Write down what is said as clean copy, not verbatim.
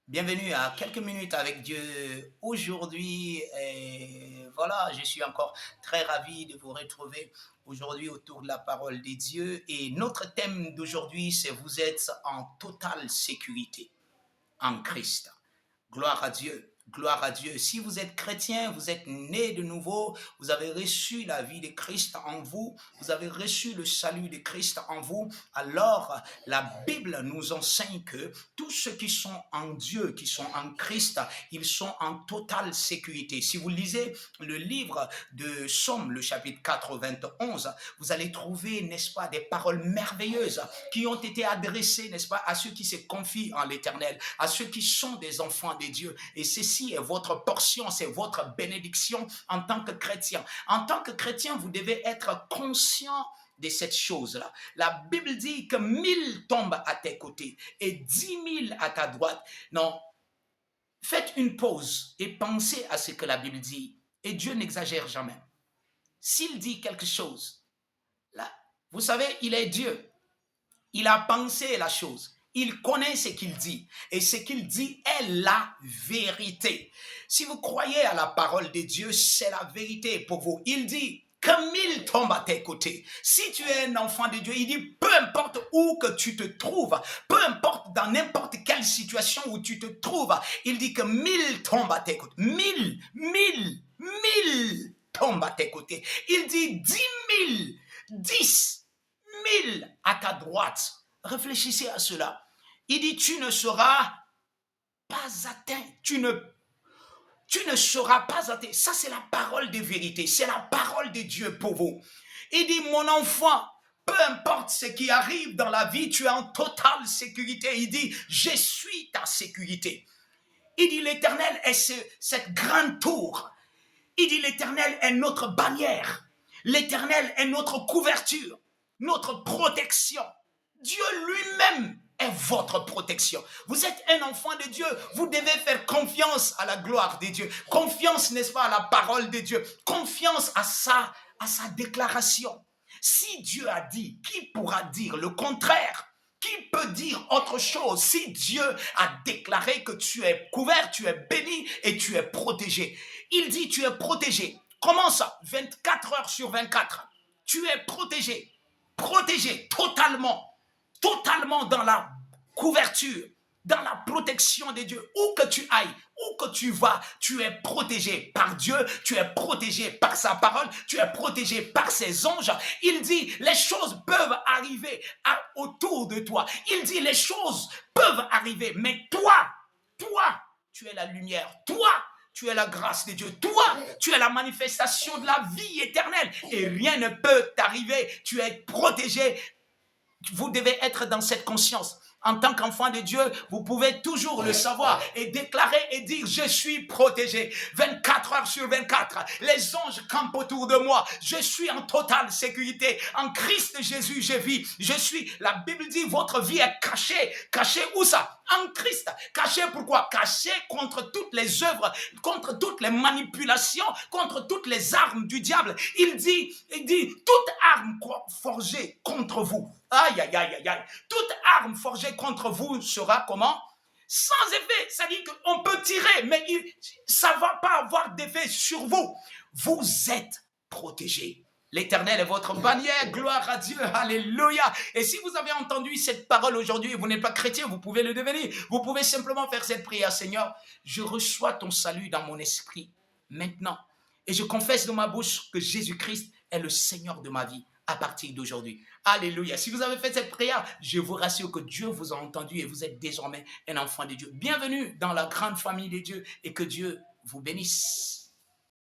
Bienvenue à quelques minutes avec Dieu aujourd'hui. Et voilà, je suis encore très ravi de vous retrouver aujourd'hui autour de la parole de Dieu. Et notre thème d'aujourd'hui, c'est vous êtes en totale sécurité en Christ. Gloire à Dieu. Gloire à Dieu. Si vous êtes chrétien, vous êtes né de nouveau, vous avez reçu la vie de Christ en vous, vous avez reçu le salut de Christ en vous, alors la Bible nous enseigne que tous ceux qui sont en Dieu, qui sont en Christ, ils sont en totale sécurité. Si vous lisez le livre de Somme, le chapitre 91, vous allez trouver, n'est-ce pas, des paroles merveilleuses qui ont été adressées, n'est-ce pas, à ceux qui se confient en l'Éternel, à ceux qui sont des enfants de Dieu. Et ceci est votre portion, c'est votre bénédiction en tant que chrétien. En tant que chrétien, vous devez être conscient de cette chose-là. La Bible dit que 1000 tombent à tes côtés et 10 000 à ta droite. Non, faites une pause et pensez à ce que la Bible dit. Et Dieu n'exagère jamais. S'il dit quelque chose, là, vous savez, il est Dieu. Il a pensé la chose. Il connaît ce qu'il dit. Et ce qu'il dit est la vérité. Si vous croyez à la parole de Dieu, c'est la vérité pour vous. Il dit que 1000 tombent à tes côtés. Si tu es un enfant de Dieu, il dit peu importe où que tu te trouves, peu importe dans n'importe quelle situation où tu te trouves, il dit que 1000 tombent à tes côtés. 1000 tombent à tes côtés. Il dit 10 000, 10 000 à ta droite. Réfléchissez à cela. Il dit, tu ne seras pas atteint. Tu ne seras pas atteint. Ça, c'est la parole de vérité. C'est la parole de Dieu pour vous. Il dit, mon enfant, peu importe ce qui arrive dans la vie, tu es en totale sécurité. Il dit, je suis ta sécurité. Il dit, l'Éternel est cette grande tour. Il dit, l'Éternel est notre bannière. L'Éternel est notre couverture, notre protection. Dieu lui-même est votre protection. Vous êtes un enfant de Dieu. Vous devez faire confiance à la gloire de Dieu. Confiance, n'est-ce pas, à la parole de Dieu. Confiance à sa déclaration. Si Dieu a dit, qui pourra dire le contraire? Qui peut dire autre chose si Dieu a déclaré que tu es couvert, tu es béni et tu es protégé? Il dit tu es protégé. Comment ça? 24 heures sur 24. Tu es protégé. Protégé totalement dans la couverture, dans la protection de Dieu. Où que tu ailles, où que tu vas, tu es protégé par Dieu, tu es protégé par sa parole, tu es protégé par ses anges. Il dit, les choses peuvent arriver autour de toi. Il dit, les choses peuvent arriver, mais toi, tu es la lumière. Toi, tu es la grâce de Dieu. Toi, tu es la manifestation de la vie éternelle. Et rien ne peut t'arriver. Tu es protégé. Vous devez être dans cette conscience. En tant qu'enfant de Dieu, vous pouvez toujours le savoir et déclarer et dire, je suis protégé. 24 heures sur 24, les anges campent autour de moi. Je suis en totale sécurité. En Christ Jésus, je vis. La Bible dit, votre vie est cachée. Cachée où ça? En Christ. Caché pourquoi? Caché contre toutes les œuvres, contre toutes les manipulations, contre toutes les armes du diable. Il dit, toute arme forgée contre vous. Aïe, aïe, aïe, aïe, aïe. Toute arme forgée contre vous sera comment? Sans effet. Ça dit qu'on peut tirer, mais ça ne va pas avoir d'effet sur vous. Vous êtes protégés. L'Éternel est votre bannière, gloire à Dieu, alléluia. Et si vous avez entendu cette parole aujourd'hui et vous n'êtes pas chrétien, vous pouvez le devenir. Vous pouvez simplement faire cette prière, Seigneur, je reçois ton salut dans mon esprit maintenant. Et je confesse de ma bouche que Jésus-Christ est le Seigneur de ma vie à partir d'aujourd'hui. Alléluia. Si vous avez fait cette prière, je vous rassure que Dieu vous a entendu et vous êtes désormais un enfant de Dieu. Bienvenue dans la grande famille de Dieu et que Dieu vous bénisse.